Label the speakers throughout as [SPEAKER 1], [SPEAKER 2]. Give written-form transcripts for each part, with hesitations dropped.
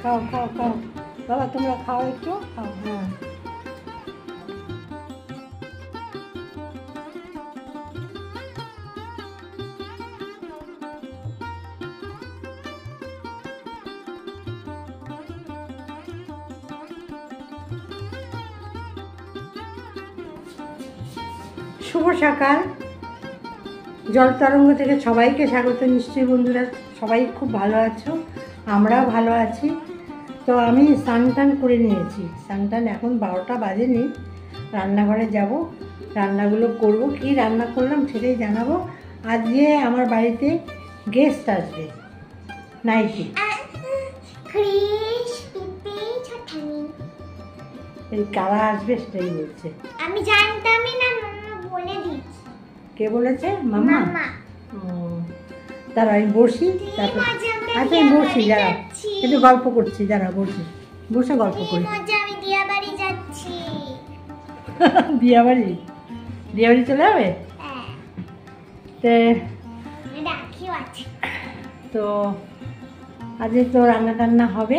[SPEAKER 1] খাও খাও খাও বাবা, তোমরা খাও, একটু খাও। হ্যাঁ, শুভ সকাল। জল তরঙ্গ থেকে সবাইকে স্বাগত। নিশ্চয়ই বন্ধুরা সবাই খুব ভালো আছো, আমরাও ভালো আছি। তো আমি স্নান টান করে নিয়েছি। স্নান টান এখন 12টা বাজেনি। রান্নাঘরে যাব, রান্নাগুলো করব। কি রান্না করলাম সেটাই জানাবো। আজকে আমার বাড়িতে গেস্ট আসবে, নাইটি। এই কারা আসবে সেটাই বলছে।
[SPEAKER 2] আমি জানতামই না, মামা বলে দিয়েছে।
[SPEAKER 1] কে বলেছে? মামা। দাঁড়া আমি বসি, তারপর আচ্ছা আমি বসি, দাঁড়া একটু গল্প করছি, দাঁড়া বসি, বসে গল্প করি।
[SPEAKER 2] আমি দিয়া বাড়ি যাচ্ছি।
[SPEAKER 1] দিয়া বাড়ি? দিয়া বাড়ি চলে যাবে? তো আজকে তো রান্না টান্না হবে,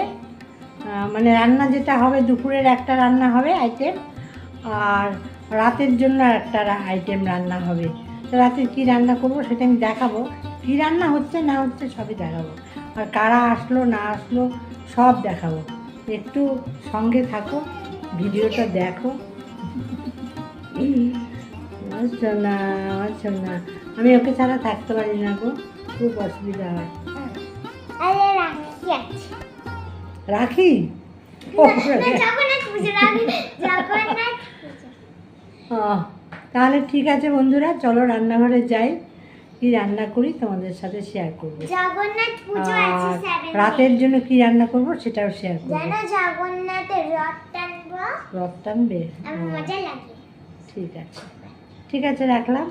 [SPEAKER 1] মানে রান্না যেটা হবে দুপুরের একটা রান্না হবে আইটেম, আর রাতের জন্য একটা আইটেম রান্না হবে। তো রাতে কী রান্না করব সেটা আমি দেখাবো। কী রান্না হচ্ছে না হচ্ছে সবই দেখাবো, আর কারা আসলো না আসলো সব দেখাবো। একটু সঙ্গে থাকো, ভিডিওটা দেখো। আচ্ছা না, আচ্ছা না, আমি ওকে ছাড়া থাকতে পারি না গো, খুব অসুবিধা হয়। রাখি? তাহলে ঠিক আছে বন্ধুরা, চলো রান্নাঘরে যাই, কি রান্না করি তোমাদের সাথে শেয়ার করবো। আর রাতের জন্য কি রান্না করব সেটাও শেয়ার করবো। রথ টানবে? ঠিক আছে, ঠিক আছে, রাখলাম।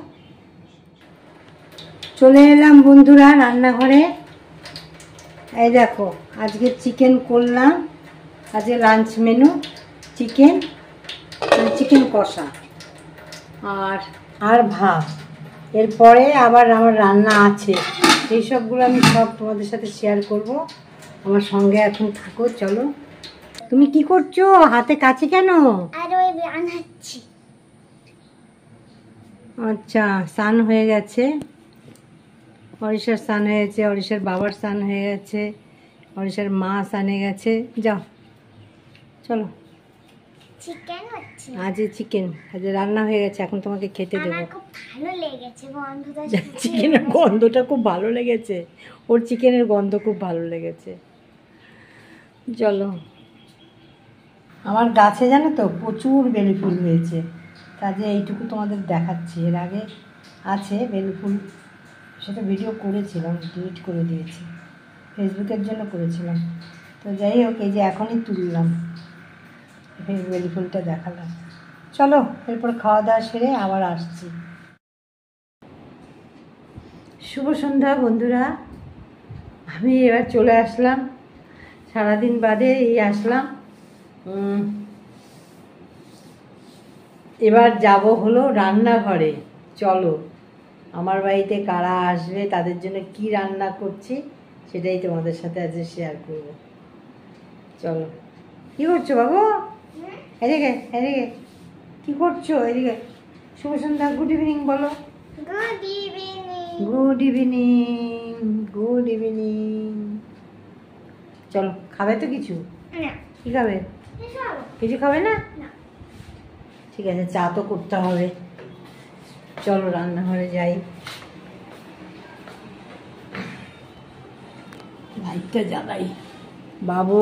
[SPEAKER 1] চলে এলাম বন্ধুরা রান্নাঘরে। এই দেখো আজকে চিকেন করলাম, আজকে লাঞ্চ মেনু চিকেন, চিকেন কষা আর ভাত। এরপরে আবার আমার রান্না আছে, এই সবগুলো আমি সব তোমাদের সাথে শেয়ার করব। আমার সঙ্গে এখন থাকো। চলো। তুমি কি করছো? হাতে কাছে কেন? আচ্ছা, স্নান হয়ে গেছে, অরিশার স্নান হয়েছে, অরিশার বাবার স্নান হয়ে গেছে, অরিশার মা স্নানে গেছে। যাও চলো, আজ চিকেন আজ রান্না হয়ে গেছে, এখন তোমাকে খেতে দেবো। চিকেনের গন্ধটা খুব ভালো লেগেছে, ওর চিকেনের গন্ধ খুব ভালো লেগেছে। চলো। আমার গাছে জানো তো প্রচুর বেলি ফুল হয়েছে, কাজে এইটুকু তোমাদের দেখাচ্ছি। এর আগে আছে বেলি ফুল, সেটা ভিডিও করেছিলাম, ডিলিট করে দিয়েছি, ফেসবুকের জন্য করেছিলাম। তো যাই হোক, এই যে এখনই তুললাম, বেলি ফুলটা দেখালাম। চলো এরপর খাওয়া দাওয়া সেরে আবার আসছি। শুভ সন্ধ্যা বন্ধুরা, আমি এবার চলে আসলাম, সারাদিন বাদে এই আসলাম। এবার যাব হলো রান্নাঘরে। চলো, আমার বাড়িতে কারা আসবে, তাদের জন্য কি রান্না করছি সেটাই তোমাদের সাথে আজকে শেয়ার করব। চলো। কি করছো বাবু? এদিকে এদিকে, কি করছো? এদিকে। শুভ সন্ধ্যা, গুড ইভিনিং বলো।
[SPEAKER 2] Good evening.
[SPEAKER 1] Good evening, good evening. চলো, খাবে তো কিছু? কি খাবে? কিছু খাবে না? ঠিক আছে, চা তো করতে হবে। চলো রান্নাঘরে যাই। লাইটটা জ্বালাই। বাবু,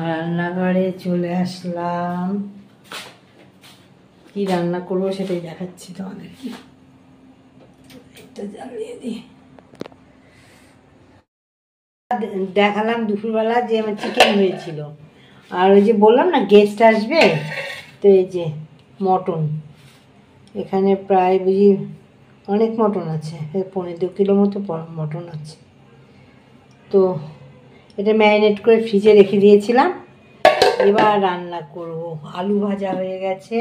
[SPEAKER 1] রান্নাঘরে চলে আসলাম। কি রান্না করবো সেটাই দেখাচ্ছি তোমাদেরকে। লাইটটা জ্বালিয়ে দিই। দেখালাম দুপুরবেলা যে আমার চিকেন হয়েছিল, আর ওই যে বললাম না গেস্ট আসবে, তো এই যে মটন, এখানে প্রায় বুঝি অনেক মটন আছে, 1.5 কিলো মতো মটন আছে। তো এটা ম্যারিনেট করে ফ্রিজে রেখে দিয়েছিলাম, এবার রান্না করব। আলু ভাজা হয়ে গেছে,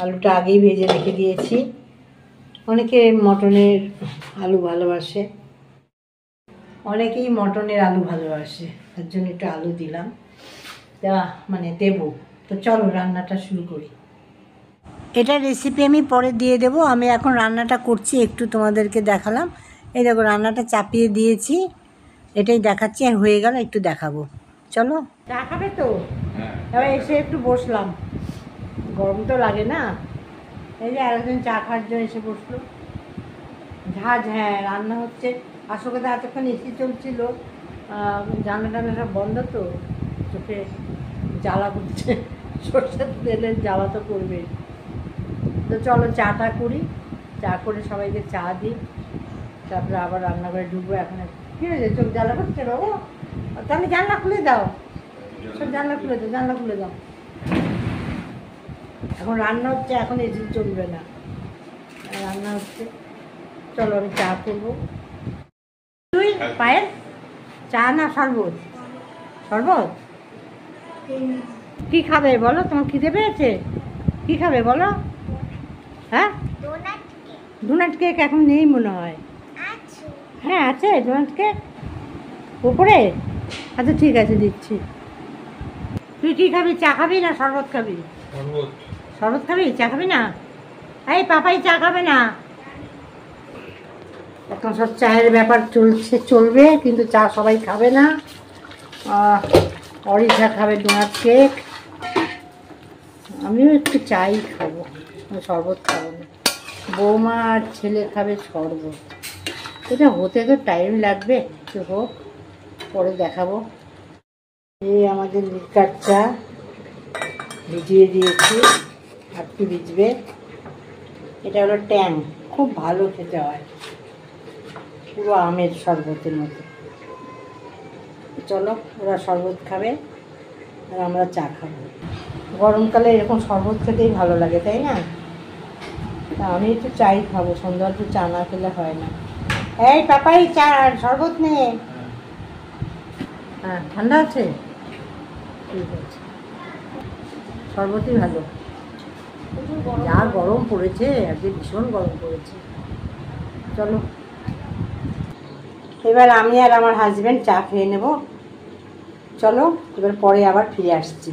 [SPEAKER 1] আলুটা আগেই ভেজে রেখে দিয়েছি। অনেকে মটনের আলু ভালোবাসে। অনেকেই মটনের আলু ভালোবাসে, তার জন্য একটু আলু দিলাম, দেবো। তো চলো রান্নাটা শুরু করি। এটা রেসিপি আমি পরে দিয়ে দেবো, আমি এখন রান্নাটা করছি, একটু তোমাদেরকে দেখালাম। এই দেখো রান্নাটা চাপিয়ে দিয়েছি, এটাই দেখাচ্ছি, আর হয়ে গেল একটু দেখাবো। চলো, চা খাবে তো? এবার এসে একটু বসলাম, গরম তো লাগে না। এই যে আরেকজন চা খাওয়ার জন্য এসে বসলো। হ্যাঁ রান্না হচ্ছে, আসলে তো এতক্ষণ এসি চলছিল, জানলা টানা সব বন্ধ, তো চোখে জ্বালা করছে, সর্ষের তেলের জ্বালা তো করবে। তো চলো চাটা করি, চা করে সবাইকে চা দিই, তারপরে আবার রান্নাঘরে ঢুকবো। এখন কী হয়েছে, চোখ জ্বালা করছে বাবু? তাহলে জানলা খুলে দাও, সব জানলা খুলে দাও, জানলা খুলে দাও। এখন রান্না হচ্ছে, এখন এসি চলবে না, রান্না হচ্ছে। চলো আমি চা করবো। তুই পায়েল চা না শরবত? শরবত কি খাবে বলো, তোমার খিদে পেয়েছে? কি খাবে বলো? হ্যাঁ, ডোনাট কেক এখন নেই মনে হয়। হ্যাঁ আছে ডোনাট কেক উপরে। আচ্ছা ঠিক আছে দিচ্ছি। তুই কি খাবি, চা খাবি না শরবত খাবি? শরবত খাবি, চা খাবি না? এই পাপাই চা খাবে না। এখন সব চায়ের ব্যাপার চলবে, কিন্তু চা সবাই খাবে না। অরিষা খাবে ডোনাট কেক, আমিও একটু চাই খাবো, শরবত খাবো না। বৌমা আর ছেলে খাবে শরবত। এটা হতে তো টাইম লাগবে, একটু হোক, পরে দেখাবো। এই আমাদের লিকার চা ভিজিয়ে দিয়েছি, আর একটু ভিজবে। এটা হলো ট্যাং, খুব ভালো খেতে হয়, পুরো আমের শরবতের মতো। চলো ওরা শরবত খাবে আর আমরা চা খাবো। গরমকালে এরকম শরবত খেতেই ভালো লাগে, তাই না? তা আমি একটু চাই খাবো, সন্ধ্যা একটু চা না খেলে হয় না। এই পাপাই চা শরবত নে। হ্যাঁ ঠান্ডা আছে, ঠিক আছে, শরবতই ভালো। যা গরম পড়েছে, আজকে ভীষণ গরম পড়েছে। চলো এবার আমি আর আমার হাজব্যান্ড চা খেয়ে নেব। চলো এবার পরে আবার ফিরে আসছি।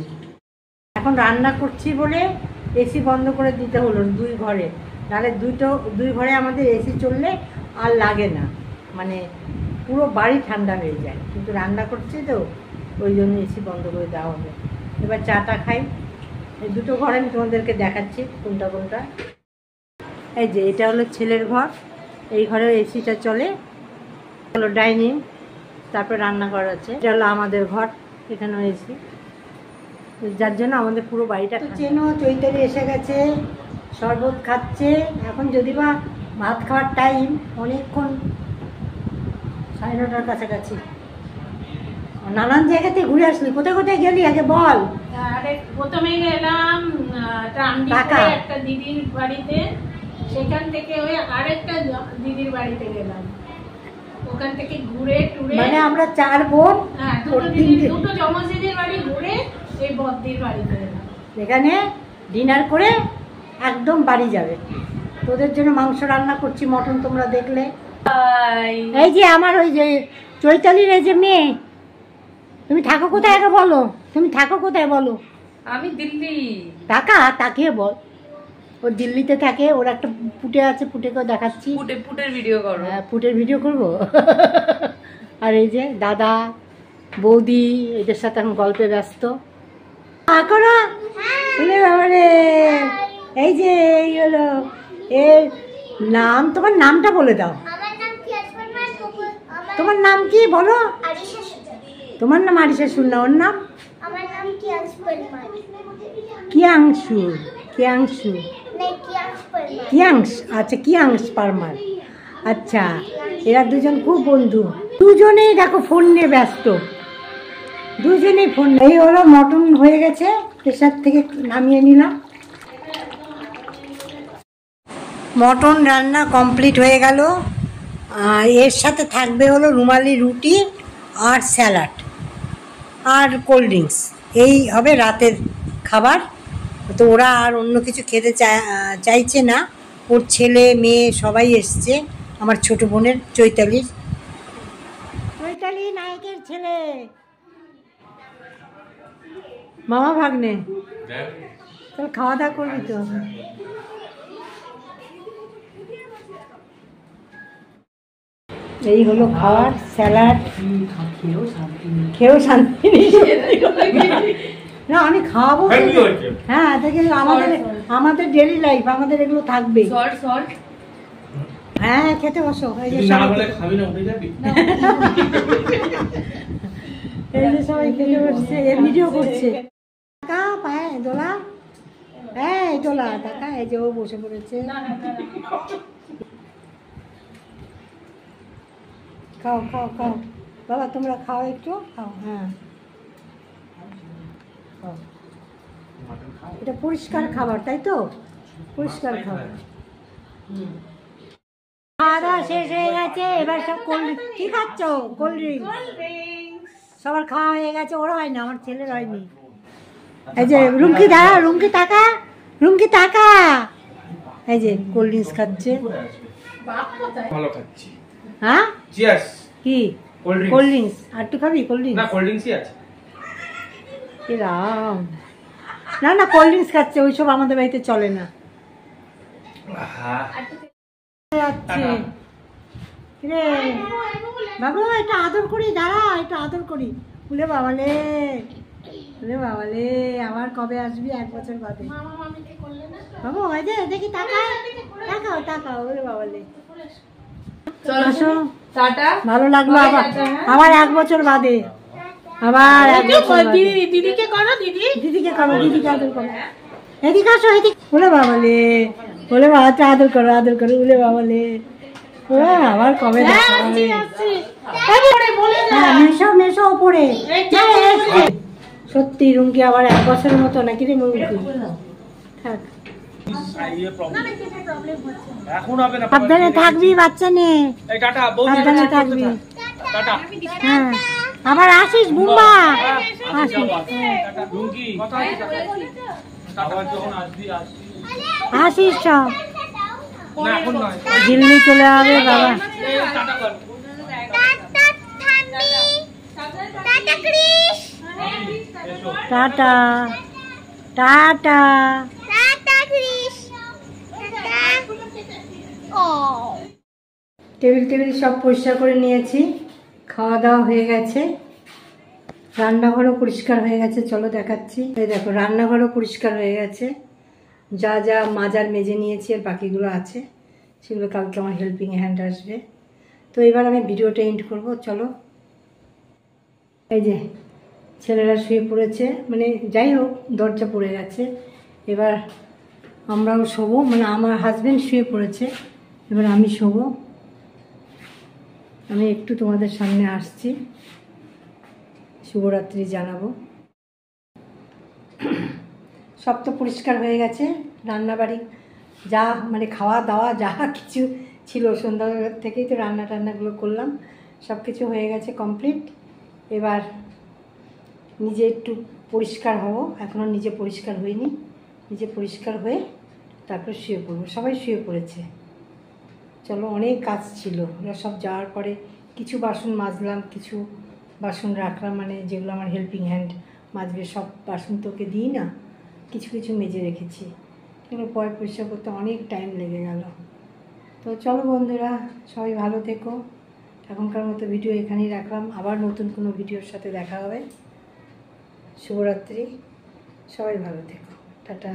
[SPEAKER 1] এখন রান্না করছি বলে এসি বন্ধ করে দিতে হলো দুই ঘরে, নাহলে দুই ঘরে আমাদের এসি চললে আর লাগে না, পুরো বাড়ি ঠান্ডা হয়ে যায়। কিন্তু রান্না করছি তো ওই জন্য এসি বন্ধ করে দেওয়া হবে। এবার চাটা খাই। এই দুটো ঘর আমি তোমাদেরকে দেখাচ্ছি কোনটা কোনটা। এই যে এটা হলো ছেলের ঘর, এই ঘরে এসিটা চলে, হলো ডাইনিং, তারপর রান্নাঘর আছে। এটা হলো আমাদের ঘর, এখানেও এসি, যার জন্য আমাদের পুরো বাড়িটা। চেনো চৈতালি এসে গেছে, শরবত খাচ্ছে। এখন যদি বা ভাত খাওয়ার টাইম, অনেকক্ষণ 9:30টার কাছাকাছি। নানান জায়গাতে ঘুরে আসলি, কোথায় কোথায় গেলি আগে বল।
[SPEAKER 3] আরে প্রথমে গেলাম একটা দিদির বাড়িতে, সেখান থেকে ওই আরেকটা দিদির বাড়িতে গেলাম, ওখান থেকে ঘুরে টুরে
[SPEAKER 1] আমরা 4 বোন,
[SPEAKER 3] দুটো যমজ দিদির বাড়ি ঘুরে এই বদ্দির বাড়িতে গেলাম।
[SPEAKER 1] এখানে ডিনার করে একদম বাড়ি যাবে। তোদের জন্য মাংস রান্না করছি, মটন তোমরা দেখলে। এই যে আমার ওই যে চৈতালির এই যে মেয়ে, তুমি থাকো কোথায় আগে বলো, তুমি থাকো কোথায় বলো।
[SPEAKER 3] আমি দিল্লি।
[SPEAKER 1] তাকিয়ে বল। ও দিল্লিতে থাকে, ওর একটা পুটে আছে, পুটেকেও দেখাচ্ছি।
[SPEAKER 3] পুটের ভিডিও করো? হ্যাঁ
[SPEAKER 1] পুটের ভিডিও করবো। আর এই যে দাদা বৌদি এদের সাথে এখন গল্পে ব্যস্ত। এই যে এই হলো এর নাম। তোমার নামটা বলে দাও। তোমার নাম কি বলো? তোমার নাম আরিশা সুন্না, ওর নাম?
[SPEAKER 2] আমার নাম
[SPEAKER 1] কিয়াংশু। আচ্ছা কিয়াংশ পারমার। আচ্ছা এরা দুজন খুব বন্ধু, দুজনেই দেখো ফোন নিয়ে ব্যস্ত, দুজনেই ফোন। এই হলো মটন হয়ে গেছে, প্রেসার থেকে নামিয়ে নিলাম। মটন রান্না কমপ্লিট হয়ে গেল। এর সাথে থাকবে হলো রুমালি রুটি আর স্যালাড আর কোল্ড ড্রিঙ্কস, এই হবে রাতের খাবার। তো ওরা আর অন্য কিছু খেতে চাইছে না, ওর ছেলে মেয়ে সবাই এসছে, আমার ছোট বোনের চৈতালির। ফাইনালি নায়কের ছেলে মামা ভাগ্নে, তাহলে খাওয়া দাওয়া করবি তো। এই হলো খাওয়ার, স্যালাড, খেয়েও শান্তি নেই। না আমি খাওয়াবো, হ্যাঁ দেখে আমাদের ডেলি লাইফ, আমাদের এগুলো থাকবে। হ্যাঁ খেতে বসো। এই যে সবাই খেতে বসছে, ভিডিও করছে। টাকা পায় দোলা, এই দোলা টাকা, এই যে ও বসে পড়েছে। খাও খাও খাও বাবা, তোমরা খাও একটু, খাও। হ্যাঁ খাও। এটা পরিষ্কার খাবার, তাই তো? পরিষ্কার খাবার। খাওয়া দাওয়া শেষ হয়ে গেছে, এবার সব কোল্ড ড্রিঙ্ক। কি খাচ্ছ? Cold drink. সবার খাওয়া হয়ে গেছে, ওর হয়নি, আমার ছেলের হয়নি। এই যে রুমকি দাঁড়া, রুমকি টাকা, রুমকি টাকা। এই যে কোল্ড ড্রিঙ্কস খাচ্ছে।
[SPEAKER 4] ভালো খাচ্ছি।
[SPEAKER 1] হ্যাঁ
[SPEAKER 4] চিয়ার্স।
[SPEAKER 1] কি
[SPEAKER 4] কোল্ড
[SPEAKER 1] ড্রিঙ্কস? আর একটু খাবি কোল্ড ড্রিঙ্কস?
[SPEAKER 4] না কোল্ড ড্রিঙ্কসই আছে।
[SPEAKER 1] এ রাম, না না কোল্ড ড্রিঙ্কস খাচ্ছে, ওইসব আমাদের বাড়িতে চলে না। যাচ্ছে রে বাবু, এটা আদর করি, দাঁড়া এটা আদর করি। বলে বাবালে, বলে বাবালে, আবার কবে আসবি? 1 বছর বাদে। বাবু এই যে দেখি টাকা, টাকাও টাকাও, বলে বাবালে। ভালো লাগলো, আবার 1 বছর বাদে, আবার 1 বছর বাদে।
[SPEAKER 3] দিদিকে করো,
[SPEAKER 1] দিদিকে করো, দিদিকে আদর করো। এদিকে আসো, এদিকে। বলে বাবালে, বলে বাবাটা আদর করো, আদর করো, বলে বাবালে। আবার কবে দেখা হবে? মেশো মেশো ওপরে। সত্যি রুমকি আবার 1 বছরের মতো নাকি রে রুমকি? থাক, সাবধানে থাকবি, বাচ্চা নিয়ে সাবধানে থাকবি। হ্যাঁ আবার আসিস বুম্বা, আসিস, আসিস সব। দিল্লি চলে যাবে বাবা। Tata tata. টেবিল টেবিল সব পরিষ্কার করে নিয়েছি, খাওয়া দাওয়া হয়ে গেছে, রান্নাঘরও পরিষ্কার হয়ে গেছে। চলো দেখাচ্ছি। এই দেখো রান্নাঘরও পরিষ্কার হয়ে গেছে, যা যা মাজার মেজে নিয়েছি আর বাকিগুলো আছে, সেগুলো কালকে আমার হেল্পিং হ্যান্ড আসবে। তো এবার আমি ভিডিওটা এন্ড করব। চলো, এই যে ছেলেরা শুয়ে পড়েছে, মানে যাই হোক দরজা পড়ে গেছে। এবার আমরাও শোবো, মানে আমার হাজব্যান্ড শুয়ে পড়েছে, এবার আমি শোবো। আমি একটু তোমাদের সামনে আসছি, শুভরাত্রি জানাবো। সব তো পরিষ্কার হয়ে গেছে, রান্নাবাড়ি যা মানে খাওয়া দাওয়া যা কিছু ছিল সন্ধ্যা থেকেই তো রান্নাগুলো করলাম, সব কিছু হয়ে গেছে কমপ্লিট। এবার নিজে একটু পরিষ্কার হব, এখনও নিজে পরিষ্কার হইনি, নিজে পরিষ্কার হয়ে তারপর শুয়ে পড়বো। সবাই শুয়ে পড়েছে। চলো, অনেক কাজ ছিল, ওরা সব যাওয়ার পরে কিছু বাসন মাজলাম, কিছু বাসন রাখলাম, মানে যেগুলো আমার হেল্পিং হ্যান্ড মাজবে, সব বাসন তোকে দিই না, কিছু কিছু মেজে রেখেছি, এগুলো পরে পরিষ্কার করতে অনেক টাইম লেগে গেল। তো চলো বন্ধুরা, সবাই ভালো থেকো। এখনকার মতো ভিডিও এখানেই রাখলাম, আবার নতুন কোনো ভিডিওর সাথে দেখা হবে। শুভরাত্রি, সবাই ভালো থেকো, টাটা।